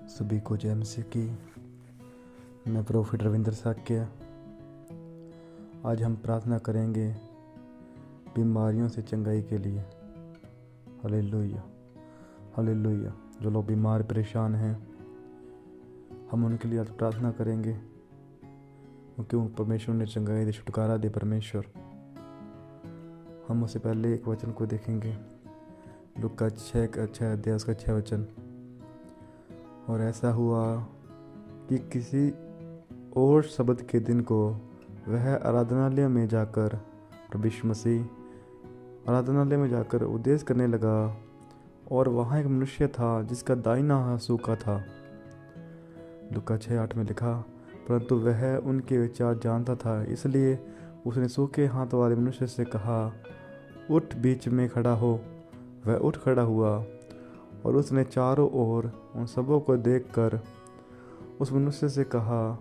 सभी को जय मसीह की। मैं प्रोफेट रविंद्र साक्य। आज हम प्रार्थना करेंगे बीमारियों से चंगाई के लिए। Hallelujah, hallelujah. जो लोग बीमार परेशान हैं, हम उनके लिए आज प्रार्थना करेंगे, क्योंकि उन परमेश्वर ने चंगाई दे, छुटकारा दे परमेश्वर। हम उससे पहले एक वचन को देखेंगे, लूका 6 अध्याय उसका 6 वचन। और ऐसा हुआ कि किसी और शब्द के दिन को वह आराधनालय में जाकर उपदेश करने लगा। और वहाँ एक मनुष्य था जिसका दाहिना हाथ सूखा था। लूका 6:8 में लिखा, परंतु वह उनके विचार जानता था, इसलिए उसने सूखे हाथ वाले मनुष्य से कहा, उठ बीच में खड़ा हो। वह उठ खड़ा हुआ और उसने चारों ओर उन सबों को देखकर उस मनुष्य से कहा,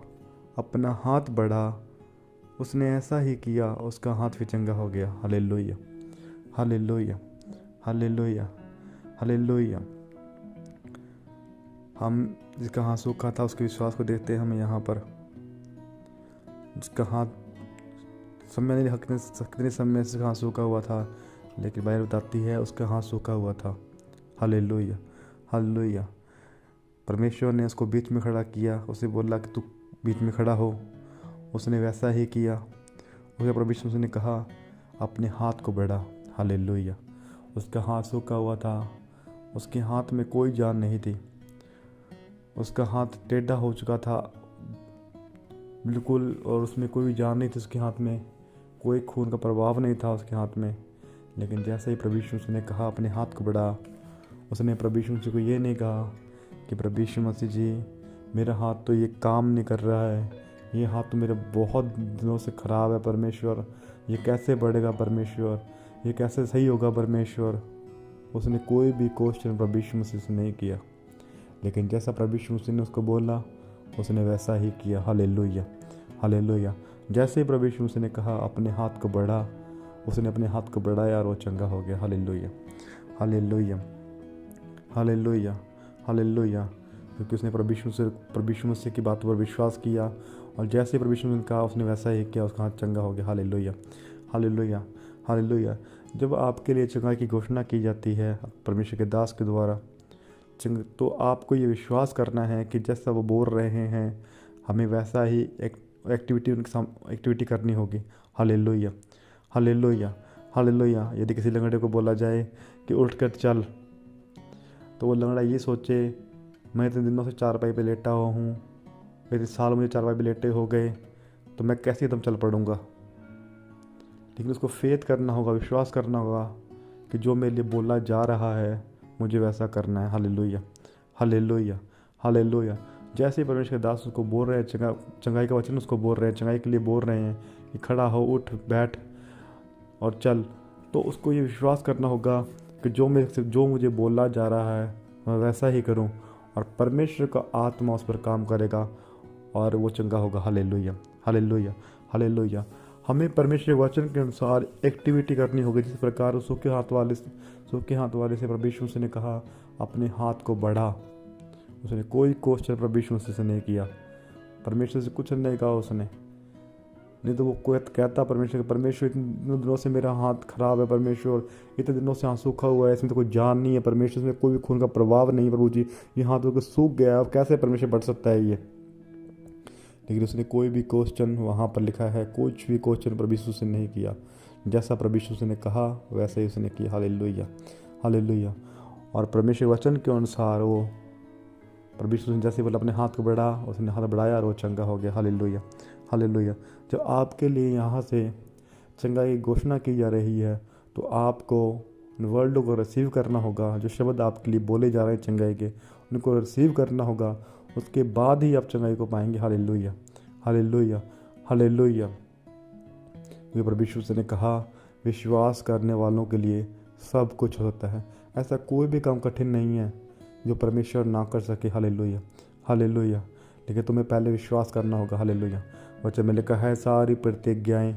अपना हाथ बढ़ा। उसने ऐसा ही किया, उसका हाथ भी चंगा हो गया। Hallelujah, hallelujah, hallelujah, hallelujah. हम जिसका हाथ सूखा था उसके विश्वास को देखते हैं। हम यहाँ पर जिसका हाथ कितने समय से हाथ सूखा हुआ था, लेकिन बाइबल बताती है उसका हाथ सूखा हुआ था। Hallelujah, hallelujah. परमेश्वर ने उसको बीच में खड़ा किया, उसे बोला कि तू बीच में खड़ा हो। उसने वैसा ही किया। उसे परमेश्वर ने कहा, अपने हाथ को बढ़ा। हालेलुया। उसका हाथ सूखा हुआ था, उसके हाथ में कोई जान नहीं थी। उसका हाथ टेढ़ा हो चुका था बिल्कुल, और उसमें कोई भी जान नहीं थी। उसके हाथ में कोई खून का प्रभाव नहीं था उसके हाथ में। लेकिन जैसे ही प्रभु यीशु ने कहा, अपने हाथ को बढ़ा, उसने प्रभु यीशु को ये नहीं कहा कि प्रभु यीशु मसीह जी, मेरा हाथ तो ये काम नहीं कर रहा है, ये हाथ तो मेरे बहुत दिनों से ख़राब है परमेश्वर, ये कैसे बढ़ेगा परमेश्वर, ये कैसे सही होगा परमेश्वर। उसने कोई भी क्वेश्चन प्रभु यीशु मसीह से नहीं किया। लेकिन जैसा प्रभु यीशु मसीह ने उसको बोला, उसने वैसा ही किया। Hallelujah, hallelujah. जैसे ही प्रभु यीशु मसीह ने कहा, अपने हाथ को बढ़ा, उसने अपने हाथ को बढ़ाया और वो चंगा हो गया। Hallelujah, hallelujah, hallelujah, hallelujah. क्योंकि उसने प्रभु यीशु मसीह की बातों पर विश्वास किया, और जैसे प्रभु यीशु ने कहा उसने वैसा ही किया, उसका हाथ चंगा हो गया। Hallelujah, hallelujah, hallelujah. जब आपके लिए चंगाई की घोषणा की जाती है परमेश्वर के दास के द्वारा, तो आपको ये विश्वास करना है कि जैसा वो बोल रहे हैं, हमें वैसा ही एक्टिविटी करनी होगी। Hallelujah, hallelujah, hallelujah. यदि किसी लंगड़े को बोला जाए कि उठ कर चल, तो वो लंगड़ा ये सोचे, मैं इतने दिनों से चारपाई पे लेटा हुआ हूँ, इतने साल मुझे चारपाई पे लेटे हो गए, तो मैं कैसे एकदम चल पड़ूँगा। लेकिन उसको फेथ करना होगा, विश्वास करना होगा कि जो मेरे लिए बोला जा रहा है मुझे वैसा करना है। Hallelujah, hallelujah, hallelujah. जैसे ही परमेश्वर के दास उसको बोल रहे हैं, चंगाई का वचन उसको बोल रहे हैं, चंगाई के लिए बोल रहे हैं कि खड़ा हो, उठ, बैठ और चल, तो उसको ये विश्वास करना होगा कि जो मुझे बोला जा रहा है मैं वैसा ही करूं, और परमेश्वर का आत्मा उस पर काम करेगा और वो चंगा होगा। Hallelujah, hallelujah, hallelujah. हमें परमेश्वर के वचन के अनुसार एक्टिविटी करनी होगी। जिस प्रकार सूखे हाथ वाले से प्रभु यीशु ने कहा, अपने हाथ को बढ़ा। उसने कोई क्वेश्चन प्रभु यीशु से नहीं किया, परमेश्वर से कुछ नहीं कहा उसने। नहीं तो वो कोई कहता परमेश्वर इतने दिनों से मेरा हाथ खराब है परमेश्वर, इतने दिनों से हाथ सूखा हुआ है, इसमें तो कोई जान नहीं है परमेश्वर, इसमें कोई भी खून का प्रभाव नहीं है प्रभु जी, ये हाथ तो सूख गया, अब कैसे परमेश्वर बढ़ सकता है ये। लेकिन उसने कोई भी क्वेश्चन, वहाँ पर लिखा है, कुछ भी क्वेश्चन प्रभु यीशु से नहीं किया। जैसा प्रभु यीशु ने कहा वैसे ही उसने किया। Hallelujah, hallelujah. और परमेश्वर वचन के अनुसार वो प्रभु यीशु ने जैसे बोला अपने हाथ को बढ़ा, उसने हाथ बढ़ाया और वो चंगा हो गया। Hallelujah, hallelujah. जब आपके लिए यहाँ से चंगाई की घोषणा की जा रही है, तो आपको उन वर्डों को रिसीव करना होगा। जो शब्द आपके लिए बोले जा रहे हैं चंगाई के, उनको रिसीव करना होगा। उसके बाद ही आप चंगाई को पाएंगे। Hallelujah, hallelujah, hallelujah. क्योंकि प्रभु यीशु ने कहा, विश्वास करने वालों के लिए सब कुछ होता है। ऐसा कोई भी काम कठिन नहीं है जो परमेश्वर ना कर सके। Hallelujah, hallelujah. लेकिन तुम्हें पहले विश्वास करना होगा। हालेलुया। वचन में लिखा है, सारी प्रतिज्ञाएं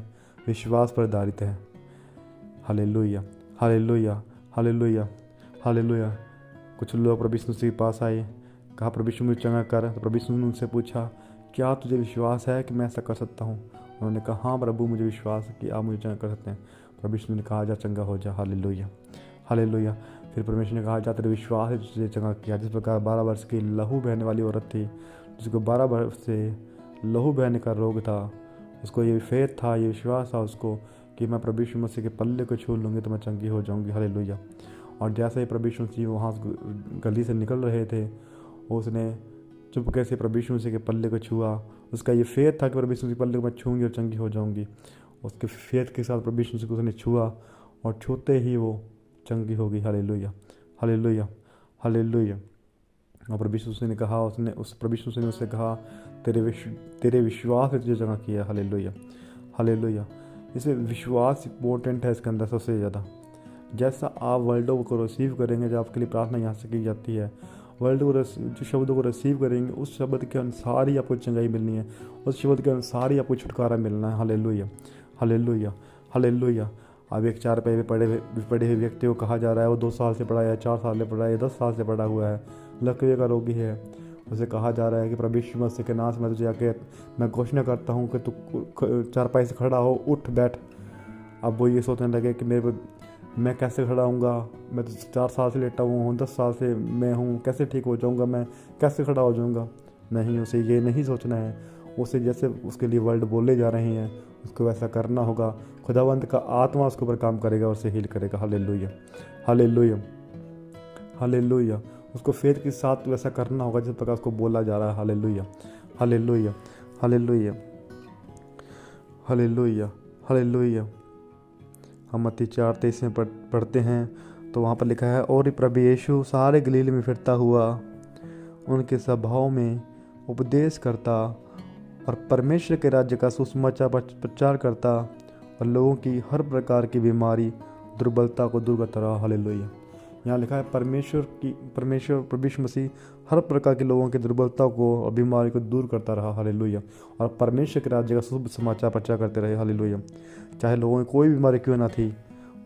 विश्वास पर आधारित हैं। Hallelujah, hallelujah, hallelujah, hallelujah. कुछ लोग प्रभु यीशु के पास आए, कहा प्रभु यीशु मुझे चंगा कर। तो प्रभु यीशु ने उनसे पूछा, क्या तुझे विश्वास है कि मैं ऐसा कर सकता हूँ? उन्होंने कहा, हाँ प्रभु, मुझे विश्वास है कि आप मुझे चंगा कर सकते हैं। प्रभु यीशु ने कहा, जा चंगा हो जा। Hallelujah, hallelujah. फिर परमेश्वर ने कहा, जा तेरे विश्वास है तुझे चंगा किया। जिस प्रकार 12 वर्ष की लहू बहने वाली औरत थी, जिसको 12 वर्ष से लहू बहने का रोग था, उसको ये फेथ था, ये विश्वास था उसको कि मैं प्रभु यीशु मसीह के पल्ले को छू लूँगी तो मैं चंगी हो जाऊँगी। हालेलुया। और जैसे ही प्रभु यीशु मसीह वहाँ गली से निकल रहे थे, उसने चुपके से प्रभु यीशु मसीह के पल्ले को छुआ। उसका ये फेथ था कि प्रभु यीशु मसीह के पल्ले को मैं छूँगी और चंगी हो जाऊँगी। उसके फेथ के साथ प्रभु यीशु मसीह को उसने छुआ और छूते ही वो चंगी हो गई। Hallelujah, hallelujah, hallelujah. और प्रभु यीशु ने कहा, प्रभु यीशु ने उससे कहा, तेरे विश्वास ने तुझे चंगा किया। Hallelujah, hallelujah. इसमें विश्वास इम्पोर्टेंट है इसके अंदर सबसे ज़्यादा। जैसा आप वर्ल्डों को रिसीव करेंगे, जब आपके लिए प्रार्थना यहाँ से की जाती है, वर्ल्ड को जो शब्दों को रिसीव करेंगे, उस शब्द के अनुसार ही आपको चंगाई मिलनी है, उस शब्द के अनुसार ही आपको छुटकारा मिलना है। Hallelujah, hallelujah, hallelujah. अब एक 4 पाए पे पड़े हुए व्यक्ति को कहा जा रहा है, वो 2 साल से पड़ा है, 4 साल से पड़ा है, 10 साल से पड़ा हुआ है, लकवे का रोगी है। उसे कहा जा रहा है कि प्रभु यीशु मसीह के नाम से मैं तुझे आके मैं घोषणा करता हूँ कि तू 4 पाए से खड़ा हो, उठ बैठ। अब वो ये सोचने लगे कि मैं कैसे खड़ा हूँगा, मैं तो 4 साल से लेटा हुआ हूँ, 10 साल से मैं हूँ, कैसे ठीक हो जाऊँगा, मैं कैसे खड़ा हो जाऊँगा। नहीं, उसे ये नहीं सोचना है। उसे जैसे उसके लिए वर्ड बोले जा रहे हैं, उसको वैसा करना होगा। खुदावंत का आत्मा उसके ऊपर काम करेगा और उसे हील करेगा। Hallelujah, hallelujah, hallelujah. उसको फेथ के साथ वैसा करना होगा जिस प्रकार उसको बोला जा रहा है। Hallelujah, hallelujah, hallelujah, hallelujah, hallelujah. हम मत्ती 4:23 में पढ़ते हैं तो वहाँ पर लिखा है, और प्रभु यीशु सारे गलील में फिरता हुआ उनके सभाओं में उपदेश करता और परमेश्वर के राज्य का सुसमाचार प्रचार करता और लोगों की हर प्रकार की बीमारी दुर्बलता को दूर करता रहा। हालेलुया। यहाँ लिखा है परमेश्वर प्रभु यीशु मसीह हर प्रकार के लोगों की दुर्बलता को और बीमारी को दूर करता रहा। हालेलुया। और परमेश्वर के राज्य का शुभ समाचार प्रचार करते रहे। हालेलुया। चाहे लोगों की कोई बीमारी क्यों ना थी,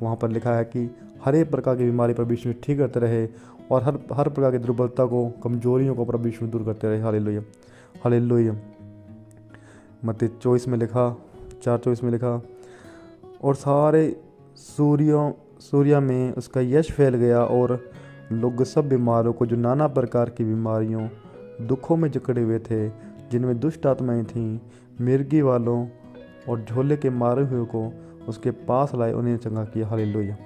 वहाँ पर लिखा है कि हर एक प्रकार की बीमारी प्रभु यीशु ठीक करते रहे और हर प्रकार की दुर्बलता को, कमजोरियों को प्रभु यीशु दूर करते रहे। Hallelujah, hallelujah. मत्ती 24 में लिखा, 4:24 में लिखा, और सारे सूर्या में उसका यश फैल गया और लोग सब बीमारों को, जो नाना प्रकार की बीमारियों दुखों में जकड़े हुए थे, जिनमें दुष्ट आत्माएं थीं, मिर्गी वालों और झोले के मारे हुए को उसके पास लाए, उन्हें चंगा किया। Hallelujah,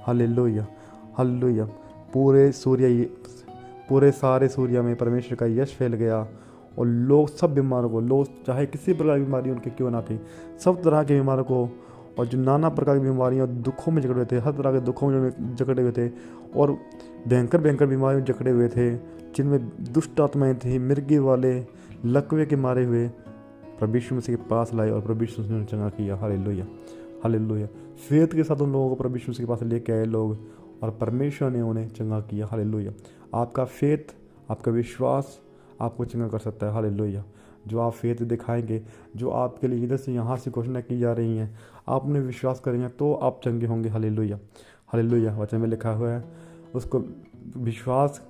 hallelujah, hallelujah. पूरे सारे सूर्या में परमेश्वर का यश फैल गया और लोग सब बीमारों को, लोग चाहे किसी प्रकार की बीमारी उनकी क्यों ना थी, सब तरह की बीमारों को, और जो नाना प्रकार की बीमारियाँ दुखों में जकड़े हुए थे, हर तरह के दुखों में जकड़े हुए थे और भयंकर बीमारियों में जकड़े हुए थे, जिनमें दुष्ट आत्माएं थी, मिर्गी वाले, लकवे के मारे हुए, प्रभु यीशु मसीह के पास लाए और प्रभु यीशु ने चंगा किया। Hallelujah, hallelujah. फेथ के साथ उन लोगों को प्रभु यीशु के पास लेके आए लोग और परमेश्वर ने उन्हें चंगा किया। हालेलुया। आपका फेथ, आपका विश्वास आपको चंगा कर सकता है। हालेलुया। जो आप फेथ दिखाएंगे, जो आपके लिए इधर से यहाँ से घोषणा की जा रही हैं, आपने विश्वास करेंगे तो आप चंगे होंगे। Hallelujah, hallelujah. वचन में लिखा हुआ है, उसको विश्वास,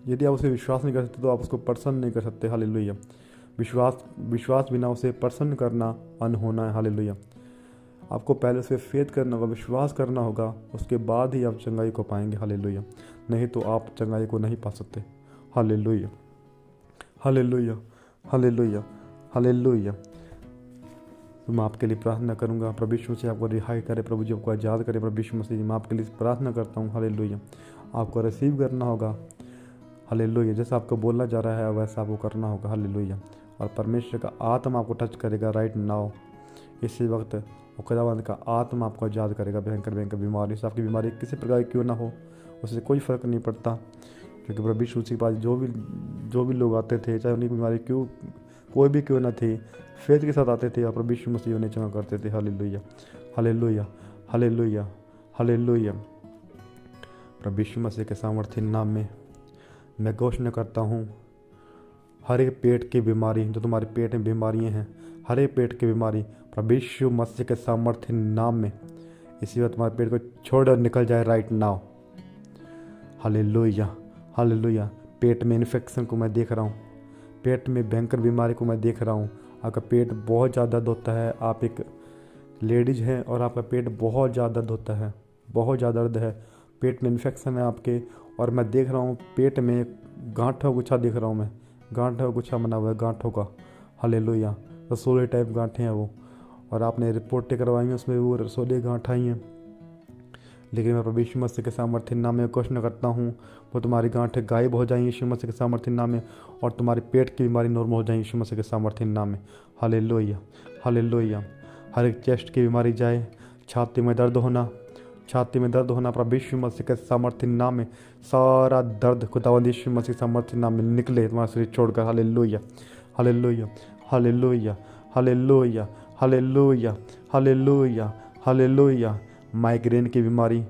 यदि आप उसे विश्वास नहीं कर सकते तो आप उसको प्रसन्न नहीं कर सकते। हालेलुया। विश्वास बिना उसे प्रसन्न करना अनहोना है। हालेलुया। आपको पहले उसे फेथ करना होगा, विश्वास करना होगा, उसके बाद ही आप चंगाई को पाएंगे। हालेलुया। नहीं तो आप चंगाई को नहीं पा सकते। Hallelujah, hallelujah, hallelujah, hallelujah. तो मैं आपके लिए प्रार्थना करूंगा, प्रभु यीशु से आपको रिहाई करे, प्रभु जी आपको आज़ाद करे। प्रभु यीशु मसीह, मैं आपके लिए प्रार्थना करता हूँ। हालेलुया। आपको रिसीव करना होगा। हालेलुया। जैसा आपको बोलना जा रहा है वैसा आपको करना होगा। हालेलुया। और परमेश्वर का आत्मा आपको टच करेगा राइट नाउ, इसी वक्त। और खुदावंद का आत्मा आपको आज़ाद करेगा भयंकर बीमारी से। आपकी बीमारी किसी प्रकार की क्यों ना हो, उससे कोई फ़र्क नहीं पड़ता, क्योंकि प्रभु यीशु के पास जो भी लोग आते थे, चाहे उनकी बीमारी कोई भी क्यों ना थी, फेथ के साथ आते थे और प्रभु यीशु मसीह उन्हें चंगा करते थे। Hallelujah, hallelujah, hallelujah, hallelujah. प्रभु यीशु मसीह के सामर्थ्य नाम में मैं घोषणा करता हूँ, हर एक पेट की बीमारी, जो तुम्हारे पेट में बीमारियाँ हैं, हर एक पेट की बीमारी प्रभु यीशु मसीह के सामर्थ्य नाम में इसी वक्त तुम्हारे पेट को छोड़ और निकल जाए राइट नाउ। Hallelujah, hallelujah. पेट में इन्फेक्शन को मैं देख रहा हूँ, पेट में भयंकर बीमारी को मैं देख रहा हूँ। आपका पेट बहुत ज़्यादा दर्द होता है, आप एक लेडीज हैं और आपका पेट बहुत ज़्यादा दर्द होता है, बहुत ज़्यादा दर्द है, पेट में इन्फेक्शन है आपके। और मैं देख रहा हूँ पेट में गांठों गुच्छा देख रहा हूँ मैं, गांठों गुच्छा बना हुआ है गांठों का। हालेलुया, रसोली टाइप गांठें हैं वो, और आपने रिपोर्टें करवाई हैं उसमें वो रसोली गांठ आई हैं। लेकिन मैं प्रभु यीशु मसीह के सामर्थ्य नाम में घोषणा करता हूँ, वो तुम्हारी गांठें गायब हो जाएंगी यीशु मसीह के सामर्थ्य नाम में, और तुम्हारे पेट की बीमारी नॉर्मल हो जाएंगी यीशु मसीह के सामर्थ्य नाम में। Hallelujah, hallelujah. हर एक चेस्ट की बीमारी जाए, छाती में दर्द होना, छाती में दर्द होना प्रभु यीशु मसीह के सामर्थ्य नाम में, सारा दर्द खुदावंद यीशु मसीह के सामर्थ्य नाम में निकले तुम्हारा शरीर छोड़कर। Hallelujah, hallelujah, hallelujah, hallelujah, hallelujah, hallelujah, hallelujah. Migraine की बीमारी,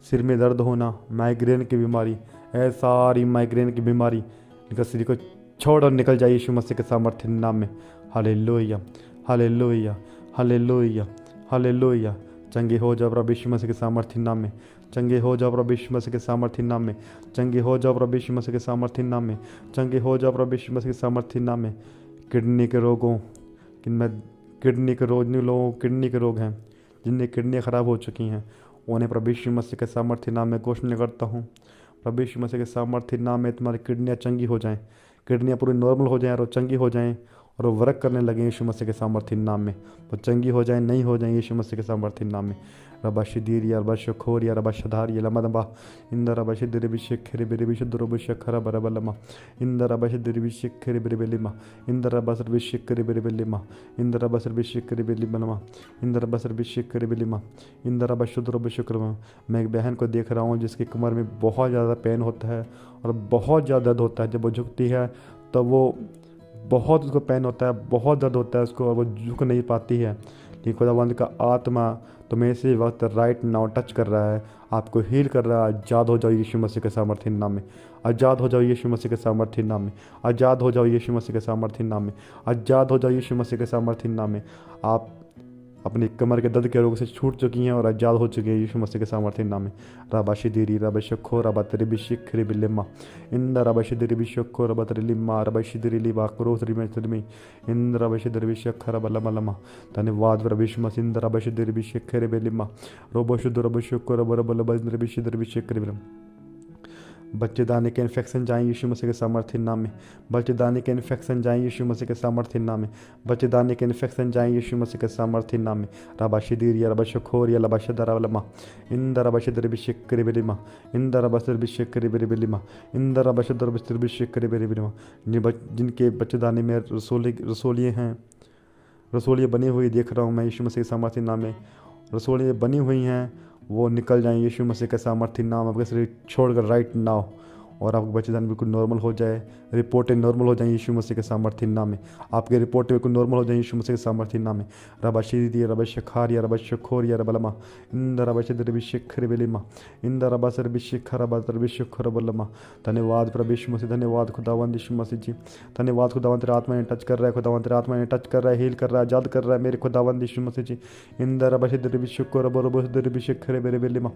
सिर में दर्द होना, माइग्रेन की बीमारी, ऐ सारी माइग्रेन की बीमारी निकल शरीर को छोड़ और निकल जाए यीशु मसीह के सामर्थ्य नाम में। Hallelujah, hallelujah, hallelujah, hallelujah. चंगे हो जाओ प्रभु यीशु मसीह के सामर्थ्य नाम में, चंगे हो जाओ प्रभु यीशु मसीह के सामर्थ्य नाम में, चंगे हो जाओ प्रभु यीशु मसीह के सामर्थ्य नाम में, चंगे हो जाओ प्रभु यीशु मसीह के सामर्थ्य नाम में। किडनी के रोगों, किडनी के रोग, जिन लोगों को किडनी के रोग हैं, जिनकी किडनियाँ ख़राब हो चुकी हैं, उन्हें प्रभु यीशु मसीह के सामर्थ्य नाम में घोषणा करता हूँ, प्रभु यीशु मसीह के सामर्थ्य नाम में तुम्हारी किडनियाँ चंगी हो जाएं, किडनियाँ पूरी नॉर्मल हो जाएं और चंगी हो जाएं और वो वर्क करने लगें यीशु मसीह के सामर्थ्य नाम में। वो चंगी हो जाएं, नहीं हो जाएं यीशु मसीह के सामर्थ्य नाम में। रबा शिदीरिया रबा शखोरिया रबा शधारिया लमदबा इंद रबा शिदिरि बिशखरि बिरि बिशुद्र बिशखरा बरबलमा इंद रबा शिदिरि बिशखरि बिरि बिलिमा इंद रबा सर बिशखरि बिरि बिलिमा इंद रबा सर बिशखरि बिलिमा इंद रबा सर बिशखरि बिलिमा इंद रबा शुद्र बिशुक्रमा। मैं एक बहन को देख रहा हूँ जिसकी कमर में बहुत ज़्यादा पेन होता है और बहुत ज़्यादा दर्द होता है। जब वो झुकती है तो वो बहुत उसको पेन होता है, बहुत दर्द होता है उसको और वो झुक नहीं पाती है। लेकिन खुदावंद का आत्मा तुम्हें इसी वक्त राइट नाउ टच कर रहा है, आपको हील कर रहा है। आज़ाद हो जाओ यीशु मसीह के सामर्थ्य नाम में, आज़ाद हो जाओ यीशु मसीह के सामर्थ्य नाम में, आज़ाद हो जाओ यीशु मसीह के सामर्थ्य नाम में, आज़ाद हो जाओ यीशु मसीह के सामर्थ्य नाम में। आप अपनी कमर के दर्द के रोग से छूट चुकी हैं और आज़ाद हो चुकी है यीशु मसीह के सामर्थ्य नाम में। राबाशी दिरी रबशखो रबतरी बिशिखरी बिलिमा इंद रबशी दिरी बिशखो रबतरी लिमा रबशी दिरी लिबा क्रोस रिमेसरमी इंद रबशी दिरी बिशखर बलमलमा। धन्यवाद प्रभु यीशु मसीह। इंद रबशी दिरी बिशखरे बिलिमा रोबशुद्ध रबशखो रबरबल बिशी दिरी बिशखरी बिलिमा। बच्चेदानी के इन्फेक्शन जाएं यीशु मसीह के सामर्थ्य नाम में, बच्चेदानी के इन्फेक्शन जाएं यीशु मसीह के सामर्थ्य नाम में, बच्चेदानी के इन्फेक्शन जाएं यीशु मसीह के सामर्थ्य नाम में। रबाशिदीरिया रबशखोरिया लबशदरवलमा इंद रबशदर बिशक्री बिलिमा इंद रबशदर बिशक्री बिलिमा इंद रबशदर बिशक्री बिशक्री बिलिमा। जिनके बच्चेदानी में रसोलियाँ हैं, रसोलियाँ बनी हुई देख रहा हूँ मैं यीशु मसीह के सामर्थ्य नाम में, रसोलियाँ बनी हुई हैं वो निकल जाएं यीशु मसीह का सामर्थ्य नाम आपके शरीर छोड़कर राइट नाउ, और आपको बच्चेदानी बिल्कुल नॉर्मल हो जाए, रिपोर्टें नॉर्मल हो जाएं यीशु मसीह के सामर्थ्य नाम में। आपके रिपोर्टें बिल्कुल नॉर्मल हो जाएं यीशु मसीह के सामर्थ्य नाम में। रबाशीदिया रबशखारिया रबशखोरिया रबलमा इंद रबशदर बिशखर बिलिमा इंद रबासर बिशखर रबातर बिशखर बलमा। धन्यवाद प्रभु यीशु मसीह, धन्यवाद खुदावंद यीशु मसीह जी, धन्यवाद खुदावंद तेरे आत्मा ने टच कर रहा है, खुदावंद तेरे आत्मा ने टच कर रहा है, हील कर रहा है, आजाद कर रहा है मेरे खुदावंद यीशु मसीह जी। इंद रबशदर बिशखर रबरबसदर बिशखर बिलिमा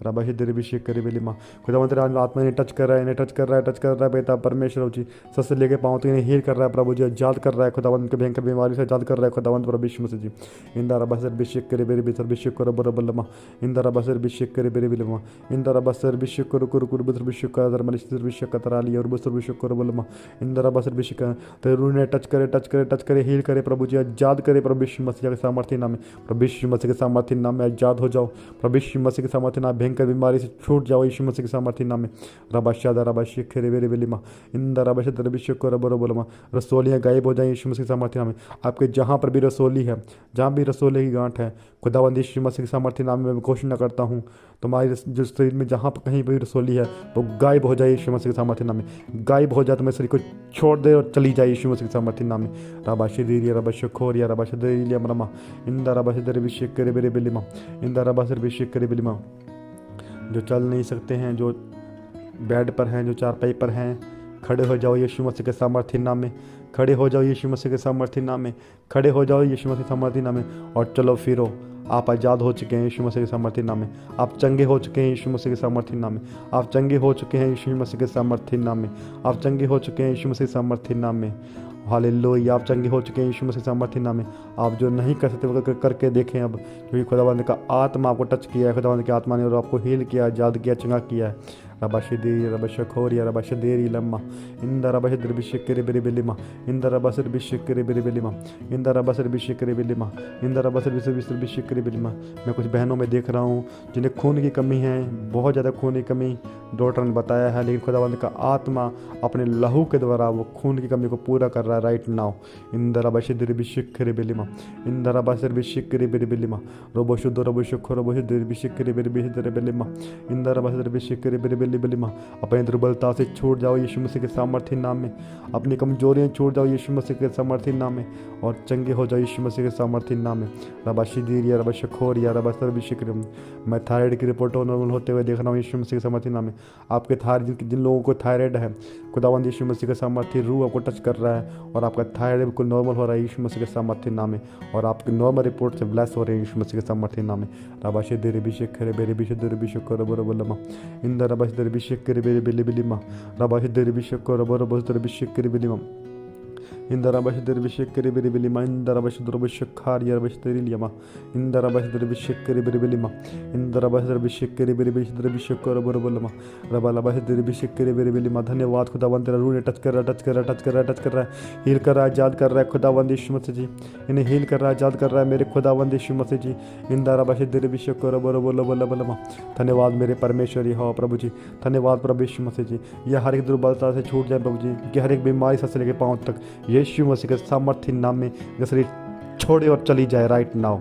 रबशदर बिशखर बिलिमा। खुदावंद तेरे आत्मा ने टच कर रहा है, टच कर रहा है बेटा परमेश्वर जी, सर से लेके पाँव तक इन्हें हील कर रहा है प्रभु जी, आजाद कर रहा है खुदावंद के भयंकर बीमारी से आजाद कर रहा है खुदावंद प्रभु यीशु मसीह जी। इंदा रबसर बिशक करे बेरे बिसर बिशक कर बरबलमा इंदा रबसर बिशक करे बेरे बिलमा इंदा रबसर बिशक कर कुर कुर बिसर बिशक कर दरमलिसर बिशक तराली और बिसर बिशक कर बलमा इंदा रबसर बिशक तेरू ने टच करे हील करे प्रभु जी, आजाद करे प्रभु यीशु मसीह के सामर्थ्य नाम में, प्रभु यीशु मसीह के सामर्थ्य नाम में आजाद हो जाओ प्रभु यीशु मसीह के सामर्थ्य नाम, भयंकर बीमारी से छूट जाओ यीशु मसीह के सामर्थ्य नाम में। रबाशादा रबाशिक खेरे बेरे बेलिमा इंदा रबाशादा रबिशक कर बरबलमा। रसोलियाँ गायब हो जाएं यीशु मसीह के सामर्थ्य नाम में। आपके जहाँ पर भी रसोली है, जहाँ भी रसोले की गांठ है, खुदावंद यीशु मसीह के सामर्थ्य नाम में मैं घोषणा करता हूँ, तुम्हारी जो शरीर में जहाँ पर कहीं भी रसोली है वो गायब हो जाए यीशु मसीह के सामर्थ्य नाम में, गायब हो जाए, तुम्हारे शरीर को छोड़ दे और चली जाए यीशु मसीह के सामर्थ्य नाम में। रबाशिदिरिया रबाशखोरिया रबाशदिरिया मरमा इंदा रबाशदर बिशक करे बेरे बेलिमा इंदा रबाशर बिशक करे बेलिमा। जो चल नहीं सकते हैं, जो बेड पर हैं, जो चारपाई पर हैं, खड़े हो जाओ यीशु मसीह के सामर्थ्य नाम में, खड़े हो जाओ यीशु मसीह के सामर्थ्य नाम में, खड़े हो जाओ यीशु मसीह के सामर्थ्य नाम में और चलो फिरो। आप आज़ाद हो चुके हैं यीशु मसीह के सामर्थ्य नाम में, आप चंगे हो चुके हैं यीशु मसीह के सामर्थ्य नाम में, आप चंगे हो चुके हैं यीशु मसीह के सामर्थ्य नाम में, आप चंगे हो चुके हैं यीशु मसीह के सामर्थ्य नाम में। हालेलुया, आप चंगे हो चुके हैं यीशु मसीह के सामर्थ्य नाम में। आप जो नहीं कर सकते वो करके देखें अब, क्योंकि खुदावंद का आत्मा आपको टच किया है, खुदावंद की आत्मा ने और आपको हील किया, आज़ाद किया, चंगा किया है। रबाशदेरी रबशखोरिया रबाशदेरी लम्मा इंद रबशद्र बिशक्रे बेरे बेलिमा इंद रबसर बिशक्रे बेरे बेलिमा इंद रबसर बिशक्रे बेलिमा इंद रबसर बिशक्रे बिशक्रे बेलिमा। मैं कुछ बहनों में देख रहा हूँ जिन्हें खून की कमी है, बहुत ज़्यादा खून की कमी डॉक्टर ने बताया है, लेकिन खुदावंद का आत्मा अपने लहू के द्वारा वो खून की कमी को पूरा कर रहा है राइट नाउ। इंद रबशद्र बिशक्रे बेलिमा इंद रबसर बिशक्रे बेरे बेलिमा रोबो शुद्ध रोबो शुक्र रोबो शुद्ध बिशक्रे बेरे बेरे बेलिमा इंद रबसर बिशक्रे बेरे बेलिमा। अपनी दुर्बलता से छूट जाओ यीशु मसीह के सामर्थ्य नाम में, अपनी कमजोरियां छूट जाओ यीशु मसीह के सामर्थ्य नाम में और चंगे हो जाओ यीशु मसीह के सामर्थ्य नाम में। रबाशीदीरिया रबाशखोरिया रबाशरबिशक्र। मैं थायराइड की रिपोर्ट नॉर्मल होते हुए देख रहा हूँ यीशु मसीह के सामर्थ्य नाम में। आपके जिन लोगों को थायराइड है, खुदावंद यीशु मसीह के सामर्थ्य रूह आपको टच कर रहा है और आपका थायराइड बिल्कुल नॉर्मल हो रहा है यीशु मसीह के सामर्थ्य नाम में और आपके नॉर्मल रिपोर्ट से ब्लेस हो रहे हैं यीशु मसीह के सामर्थ्य नाम में। रबाशीदीरी बिशक्रे बेरे बिशद्र बिशक्र बोलमा इंद रबाशीदीरी बिशक्रे बेरे बेले बेलिमा रबाशीदीरी बिशक्र बोलबोदर बिशक्रे बेलिमा इंदरा बशदर बिशक्रे बेरे बेलिमा इंदरा बशदर बिशखारिया बशदरी लियमा इंदरा बशदर बिशक्रे बेरे बेलिमा इंदरा बशदर बिशक्रे बेरे बिशदर बिशक्र बोलमा रबाला बशदर बिशक्रे बेरे बेलिमा। धन्यवाद खुदावंद, तेरा रूह ने टच कर रहा है, टच कर रहा है, टच कर रहा है, टच कर रहा है, हील कर रहा है, आजाद कर रहा है खुदावंद यीशु मसीह जी, इन्हें हील कर रहा है, आजाद कर रहा है मेरे खुदावंद यीशु मसीह जी। इंदरा बशदर बिशक्र बोलमा। धन्यवाद मेरे परमेश्वर यहोवा प्रभु जी, धन्यवाद प्रभु यीशु मसीह जी। यह हर एक दुर्बलता से छूट जाए प्रभु जी, कि हर एक बीमारी से लेकर पाँव तक यीशु मसीह के सामर्थ्य नाम में यह शरीर छोड़े और चली जाए राइट नाउ।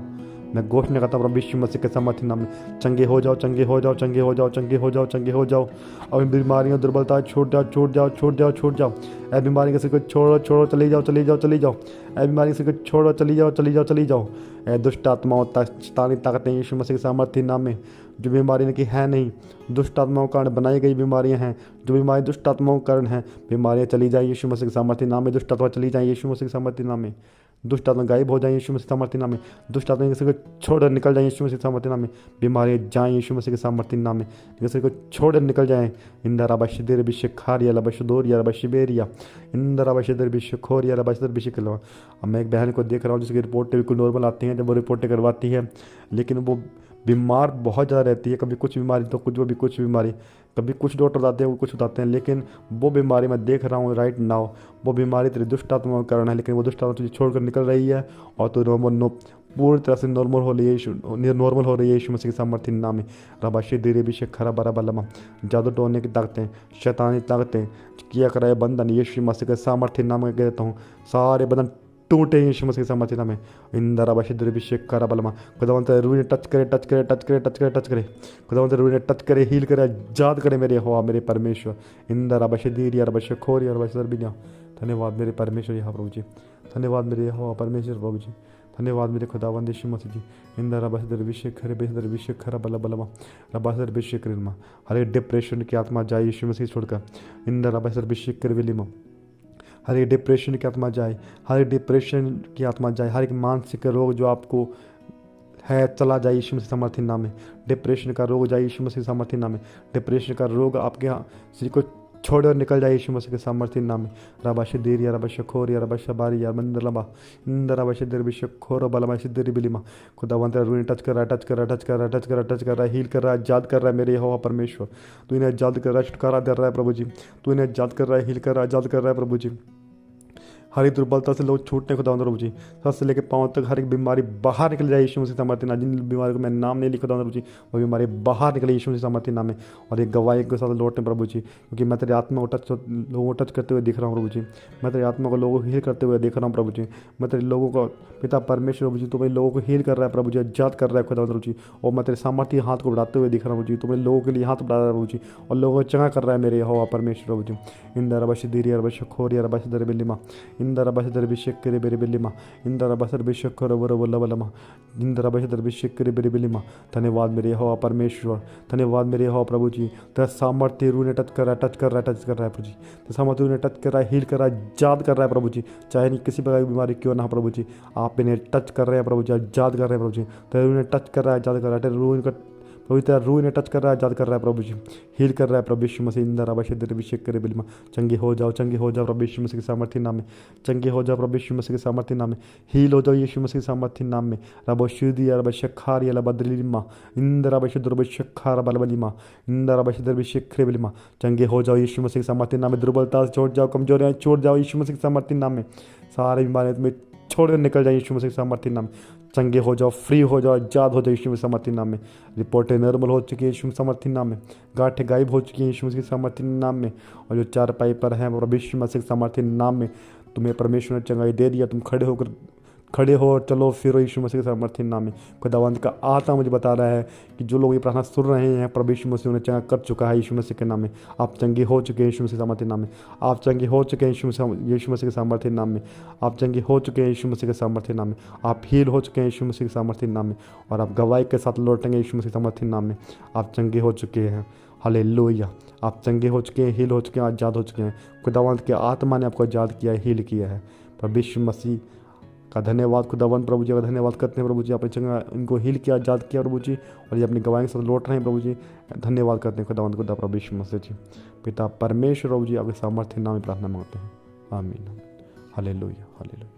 मैं घोषणा करता हूँ प्रभु यीशु मसीह के सामर्थ्य नाम में, चंगे हो जाओ, चंगे हो जाओ, चंगे हो जाओ, चंगे हो जाओ, चंगे हो जाओ। और बीमारियों दुर्बलता छूट जाओ, छूट जाओ, छूट जाओ, छूट जाओ। ऐ बीमारी के को छोड़ो, छोड़ो, चली जाओ, चली जाओ, चली जाओ। ऐ बीमारी से को छोड़ो, चली जाओ, चली जाओ, चली जाओ। ऐ दुष्ट आत्माओं शैतानी ताकतें यीशु मसीह के सामर्थ्य नाम में, जो बीमारी की है नहीं, दुष्ट आत्माओं के कारण बनाई गई बीमारियां हैं, जो बीमारी दुष्ट आत्माओं के कारण हैं, बीमारियां चली जाए यीशु मसीह के सामर्थ्य नाम में। दुष्ट आत्मा चली जाए यीशु मसीह के सामर्थ्य नाम में। दुष्ट आत्मा गायब हो जाए यीशु मसीह के सामर्थ्य नाम में। दुष्ट आत्मा किसी को छोड़कर निकल जाए यीशु मसीह के सामर्थ्य नाम में। बीमारियां जाएं यीशु मसीह के सामर्थ्य नाम में, किसी को छोड़कर निकल जाएं। इंदरा बशदर बिशखारिया लबशदोरिया बशबेरिया इंदरा बशदर बिशखोरिया लबशदर बिशकलवा। अब मैं एक बहन को देख रहा हूँ जिसकी रिपोर्टें बिल्कुल नॉर्मल आती हैं, जब वो रिपोर्टें करवाती है, लेकिन वो बीमार बहुत ज़्यादा रहती है। कभी कुछ बीमारी तो कुछ, वो भी कुछ बीमारी, कभी कुछ डॉक्टर बताते हैं, वो कुछ बताते हैं, लेकिन वो बीमारी मैं देख रहा हूँ राइट नाउ, वो बीमारी तेरी दुष्ट आत्मा के कारण है, लेकिन वो दुष्ट आत्मा तुझे छोड़कर निकल रही है और तो पूरी तरह से नॉर्मल हो रही है, नॉर्मल हो रही है यीशु मसीह के सामर्थ्य नाम में। रबाशी धीरे भी खरा बरा बलमा। जादू टोने की ताकतें, शैतानी ताकतें, किया कराए बंधन यीशु मसीह के सामर्थ्य नाम में कहता हूँ, सारे बंधन टूटे यीशु मसीह के सामर्थ्य नाम में। इंदरा बशद्र बिशेक करा बलमा। खुदावंत रूह ने टच करे, टच करे, टच करे, टच करे, टच करे। खुदावंत रूह ने टच करे, हील करे, आजाद करे मेरे यहोवा मेरे परमेश्वर। इंदरा बशदीर यार बशखोर यार बशदर बिना। धन्यवाद मेरे परमेश्वर यहोवा प्रभु जी, धन्यवाद मेरे यहोवा परमेश्वर प्रभु जी, धन्यवाद मेरे खुदावंद यीशु मसीह जी। इंदरा बशदर बिशेक खरे बेहदर बिशेक खरा बला बलमा। रबासर बिशेक रिलमा। हर एक डिप्रेशन की आत्मा जाए यीशु मसीह छोड़कर। इंदरा बशदर बिशेक कर विलिमा। हर एक डिप्रेशन की आत्मा जाए, हर एक डिप्रेशन की आत्मा जाए, हर एक मानसिक रोग जो आपको है चला जाए यीशु मसीह सामर्थ्य नाम में। डिप्रेशन का रोग जाए यीशु मसीह सामर्थ्य नाम में। डिप्रेशन का रोग आपके शरीर को छोड़ और निकल जाए यीशु मसीह के सामर्थ्य नाम में। रबाश देर या रबाश खोर या रबाश बारी या मंदर लंबा इंदर रबाश देर बिशक खोर और बलमा सिद्धि बिलिमा। खुदावंत रूह टच कर रहा है, टच कर रहा है, टच कर रहा है, टच कर रहा है, टच कर रहा है, हील कर रहा है, आजाद कर रहा है मेरे यहोवा परमेश्वर। तू इन्हें आजाद कर रहा है, छुटकारा दे रहा है प्रभु जी। तू इन्हें आजाद कर रहा है, हील कर रहा है, आजाद कर रहा है प्रभु जी। हर एक दुर्बलता से लोग छूटने खुदावंद प्रभु जी, सर से लेकर पाँव तक हर एक बीमारी बाहर निकल जाए यीशु मसीह सामर्थ्य नाम। जिन बीमारी को मैं नाम नहीं लिखा खुदावंद प्रभु जी, वो बीमारी बाहर निकले यीशु मसीह सामर्थ्य नाम में। और एक गवाही के साथ लौटने प्रभु जी, क्योंकि मैं तेरी आत्मा को लोगों को टच करते हुए दिख रहा हूँ प्रभु जी। मैं तेरी आत्मा को लोगों को हील करते हुए देख रहा हूँ प्रभु जी। मैं तेरे लोगों को पिता परमेश्वर प्रभु जी, तो भाई लोगों को हील कर रहा है प्रभु जी, आजाद कर रहा है खुदावंद प्रभु जी। और मैं तेरे सामर्थ्य हाथ को बढ़ाते हुए दिख रहा हूँ प्रभु जी। तो मैं लोगों के लिए हाथ बढ़ा रहा है प्रभु जी, और लोगों को चंगा कर रहा है मेरे यहोवा परमेश्वर प्रभु जी। इंदर रबाश दीर रबाश खोर या रबाश दर बिलिमा इंदर बश दरबिशक करे बेरे बिलिमा, इंदर बसर बिशक करो बरो बोला बलमा, इंदर बश दरबिशक करे बेरे बिलिमा। धन्यवाद मेरे यहोवा परमेश्वर, धन्यवाद मेरे यहोवा प्रभु जी। तेरा सामर्थ्य रूह ने टच कर रहा है, टच कर रहा है, टच कर रहा है प्रभु जी। तेरा सामर्थ्य रूह ने टच कर रहा है, हील कर रहा है, आजाद कर रहा है प्रभु जी। चाहे नहीं किसी प्रकार की बीमारी क्यों ना हो प्रभु जी, आप इन्हें टच कर रहे हैं प्रभु जी, आजाद कर रहे हैं प्रभु जी। तेरा रूह ने टच कर रहा है, आजाद कर रहा है, तेरा रूह इनका प्रभु तेरा रूह ने टच कर रहा है, आजाद कर रहा है प्रभु जी, हील कर रहा है प्रभु यीशु मसीह। इंदर अवश्य अभिषेक करे बिलमा, चंगे हो जाओ, चंगे हो जाओ प्रभु यीशु मसीह के सामर्थ्य नाम में, चंगे हो जाओ प्रभु यीशु मसीह के सामर्थ्य नाम में, हील हो जाओ यीशु मसीह के सामर्थ्य नाम में। रबो शुद्ध रब शखार या बदलिमा, इंदर अवश्य दुर्ब शखार बलबलिमा, इंदर अवश्य दरबिशेक करे बिलमा। चंगे हो जाओ यीशु मसीह के सामर्थ्य नाम में। दुर्बलता से छोड़ जाओ, कमजोरियाँ छोड़ जाओ यीशु मसीह के सामर्थ्य नाम में। सारे बीमारियाँ तुम्हें छोड़ कर निकल जाए यीशु मसीह के सामर्थ्य नाम में। चंगे हो जाओ, फ्री हो जाओ, आजाद हो जाओ यीशु मसीह के सामर्थ्य नाम में। रिपोर्टें नॉर्मल हो चुकी है यीशु मसीह के सामर्थ्य नाम में। गांठें गायब हो चुकी हैं यीशु मसीह के सामर्थ्य नाम में। और जो चार पाई पर हैं प्रभु यीशु मसीह के सामर्थ्य नाम में तुम्हें परमेश्वर ने चंगाई दे दिया। तुम खड़े हो और चलो फिरो यीशु मसीह के सामर्थ्य नाम में। खुदावंत का आत्मा मुझे बता रहा है कि जो लोग ये प्रार्थना सुन रहे हैं प्रभु यीशु मसीह उन्हें चंगा कर चुका है यीशु मसीह के नाम में। आप चंगे हो चुके हैं यीशु मसीह के सामर्थ्य नाम में। आप चंगे हो चुके हैं यीशु मसीह के सामर्थ्य नाम में। आप चंगे हो चुके हैं यीशु मसीह के सामर्थ्य नाम में। आप हील हो चुके हैं यीशु मसीह के सामर्थ्य नाम में। और आप गवाही के साथ लौटेंगे यीशु मसीह के सामर्थ्य नाम में। आप चंगे हो चुके हैं, हालेलुया। आप चंगे हो चुके हैं, हील हो चुके हैं, आज़ाद हो चुके हैं। खुदावंत के आत्मा ने आपको आज़ाद किया है, हील किया है। प्रभु यीशु मसीह का धन्यवाद। खुदावंत प्रभु जी का धन्यवाद करते हैं प्रभु जी। आपने चंगा इनको हील किया, आज़ाद किया प्रभु जी, और ये अपनी गवाही के साथ लौट रहे हैं प्रभु जी। धन्यवाद करते हैं खुदावंत खुदा प्रभु यीशु मसीह जी। पिता परमेश्वर प्रभु जी आपके सामर्थ्य नाम में प्रार्थना मांगते हैं, आमीन। Hallelujah, hallelujah.